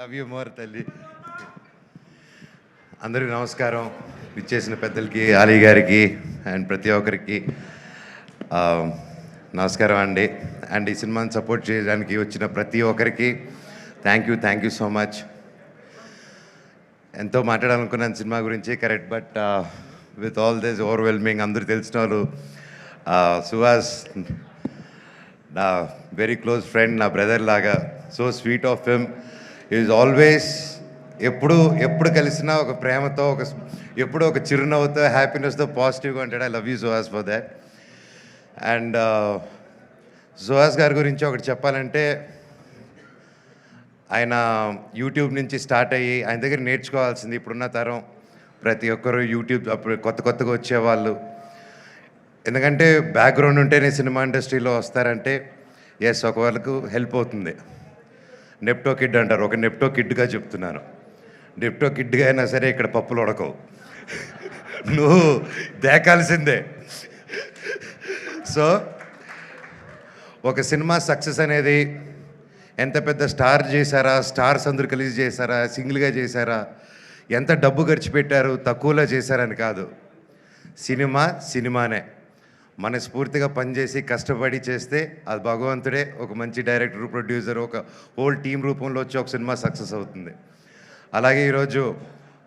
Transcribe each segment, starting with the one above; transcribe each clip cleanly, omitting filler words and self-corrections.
Love you more తల్లి. అందరికీ నమస్కారం. ఇచ్చేసిన పెద్దలకి, ఆలీ గారికి అండ్ ప్రతి ఒక్కరికి నమస్కారం అండి. అండ్ ఈ సినిమాని సపోర్ట్ చేయడానికి వచ్చిన ప్రతి ఒక్కరికి థ్యాంక్ యూ సో మచ్. ఎంతో మాట్లాడాలనుకున్నాను సినిమా గురించి, correct. But with all this overwhelming, అందరూ తెలిసిన వాళ్ళు, సుహాస్ నా వెరీ క్లోజ్ ఫ్రెండ్, నా బ్రదర్ లాగా, so sweet of him. Is always ఎప్పుడు కలిసినా ఒక ప్రేమతో, ఎప్పుడు ఒక చిరునవ్వుతో, హ్యాపీనెస్తో, పాజిటివ్గా ఉంటాడు. I love you Suhas for that. And Suhas గారి గురించి ఒకటి చెప్పాలంటే, ఆయన యూట్యూబ్ నుంచి స్టార్ట్ అయ్యి ఆయన దగ్గర నేర్చుకోవాల్సింది ఇప్పుడున్న తరం ప్రతి ఒక్కరు యూట్యూబ్ అప్పుడు కొత్తగా వచ్చేవాళ్ళు. ఎందుకంటే బ్యాక్గ్రౌండ్ ఉంటేనే సినిమా ఇండస్ట్రీలో వస్తారంటే ఎస్, ఒక వాళ్ళకు హెల్ప్ అవుతుంది. నెప్టో కిడ్ అంటారు, ఒక నెప్టో కిడ్గా చెప్తున్నాను. నెప్టో కిడ్గా అయినా సరే ఇక్కడ పప్పులు ఉడకవు, నువ్వు దేకాల్సిందే. సో ఒక సినిమా సక్సెస్ అనేది ఎంత పెద్ద స్టార్ చేశారా, స్టార్స్ అందరూ కలిసి చేశారా, సింగిల్గా చేశారా, ఎంత డబ్బు ఖర్చు పెట్టారు, తక్కువలో చేశారని కాదు. సినిమానే మనస్ఫూర్తిగా పనిచేసి కష్టపడి చేస్తే అది భగవంతుడే ఒక మంచి డైరెక్టర్, ప్రొడ్యూసర్, ఒక హోల్ టీం రూపంలో వచ్చి ఒక సినిమా సక్సెస్ అవుతుంది. అలాగే ఈరోజు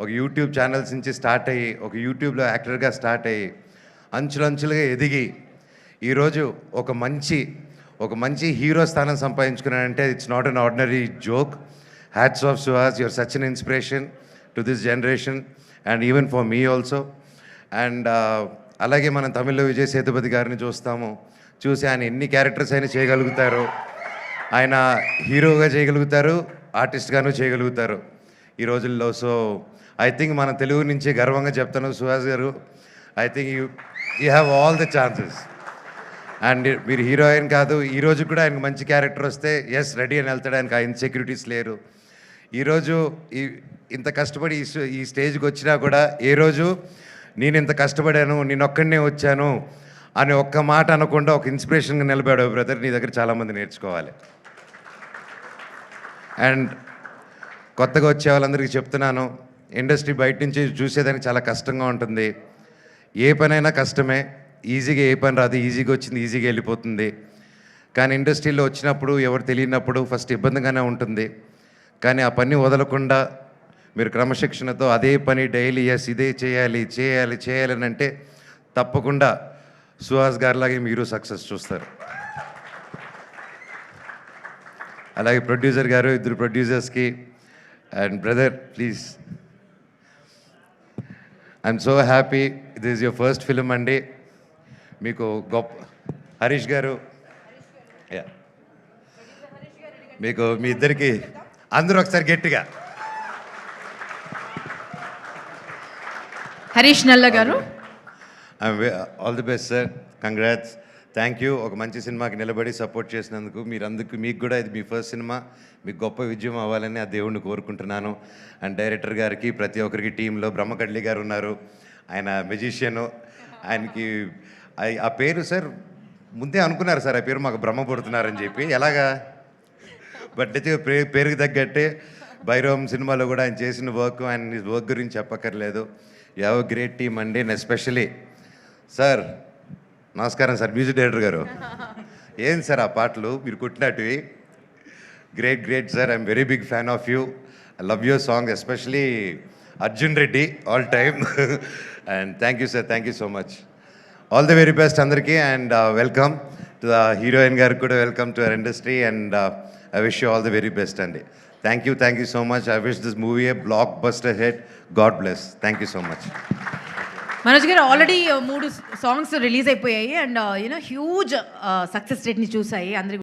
ఒక యూట్యూబ్ ఛానల్స్ నుంచి స్టార్ట్ అయ్యి, ఒక యూట్యూబ్లో యాక్టర్గా స్టార్ట్ అయ్యి, అంచులంచులుగా ఎదిగి ఈరోజు ఒక మంచి హీరో స్థానం సంపాదించుకున్నానంటే it's not an ordinary joke. Hats off Suhas, your such an inspiration to this generation and even for me also. And అలాగే మనం తమిళ్లో విజయ్ సేతుపతి గారిని చూసి ఆయన ఎన్ని క్యారెక్టర్స్ అయినా చేయగలుగుతారు. ఆయన హీరోగా చేయగలుగుతారు, ఆర్టిస్ట్గాను చేయగలుగుతారు ఈ రోజుల్లో. సో ఐ థింక్ మన తెలుగు నుంచి గర్వంగా చెప్తాను, సుహాస్ గారు, I think you have all the chances. And మీరు హీరోయిన్ కాదు, ఈరోజు కూడా ఆయనకు మంచి క్యారెక్టర్ వస్తే ఎస్ రెడీ అని వెళ్తాడు. ఆయనకు ఆ ఇన్సెక్యూరిటీస్ లేరు. ఈరోజు ఇంత కష్టపడి ఈ స్టేజ్కి వచ్చినా కూడా ఏ రోజు నేను ఇంత కష్టపడాను, నేను ఒక్కడనే వచ్చాను అని ఒక్క మాట అనకుండా ఒక ఇన్స్పిరేషన్గా నిలబడావు బ్రదర్. నీ దగ్గర చాలామంది నేర్చుకోవాలి. అండ్ కొత్తగా వచ్చే వాళ్ళందరికీ చెప్తున్నాను, ఇండస్ట్రీ బయట నుంచి చూసేదానికి చాలా కష్టంగా ఉంటుంది. ఏ పనైనా కష్టమే, ఈజీగా ఏ పని రాదు, ఈజీగా వచ్చింది ఈజీగా వెళ్ళిపోతుంది. కానీ ఇండస్ట్రీలో వచ్చినప్పుడు ఎవరు తెలియనప్పుడు ఫస్ట్ ఇబ్బందిగానే ఉంటుంది. కానీ ఆ పని వదలకుండా మీరు క్రమశిక్షణతో అదే పని డైలీ ఎస్ ఇదే చేయాలి అని అంటే తప్పకుండా సుహాస్ గారిలాగే మీరు సక్సెస్ చూస్తారు. అలాగే ప్రొడ్యూసర్ గారు, ఇద్దరు ప్రొడ్యూసర్స్కి and brother please, I'm so happy. This is your first film అండి. మీకు గొప్ప హరీష్ గారు, మీకు మీ ఇద్దరికి అందరూ ఒకసారి గట్టిగా హరీష్ నల్ల గారు, all the best sir, congrats, thank you. ఒక మంచి సినిమాకి నిలబడి సపోర్ట్ చేసినందుకు మీకు కూడా ఇది మీ ఫస్ట్ సినిమా, మీకు గొప్ప విజయం అవ్వాలని ఆ దేవుణ్ణి కోరుకుంటున్నాను. అండ్ డైరెక్టర్ గారికి, ప్రతి ఒక్కరికి టీంలో బ్రహ్మకడ్లి గారు ఉన్నారు, ఆయన మెజిషియను. ఆయనకి ఆ పేరు సార్ ముందే అనుకున్నారు సార్, ఆ పేరు మాకు బ్రహ్మ పుడుతున్నారని చెప్పి, ఎలాగా బట్ అయితే పేరుకి తగ్గట్టే భైరవం సినిమాలో కూడా ఆయన చేసిన వర్క్ గురించి చెప్పక్కర్లేదు. You have a great team అండి. అండ్ ఎస్పెషలీ సార్, నమస్కారం సార్, మ్యూజిక్ డైరెక్టర్ గారు, ఏం సార్ ఆ పాటలు మీరు కుట్టినట్టువి, great sir. I'm very big fan of you. I love your song, especially Arjun Reddy all time. And thank you sir, thank you so much. All the very best అందరికీ. And welcome to the heroine గారికి కూడా, welcome to our industry. And I wish you all the very best అండి. Thank you so much. I wish this movie A block buster hit. God bless. Thank you so much. Manoj గారు, already 3 songs release అయిపోయాయి and huge success రేట్ని చూసాయి అందరి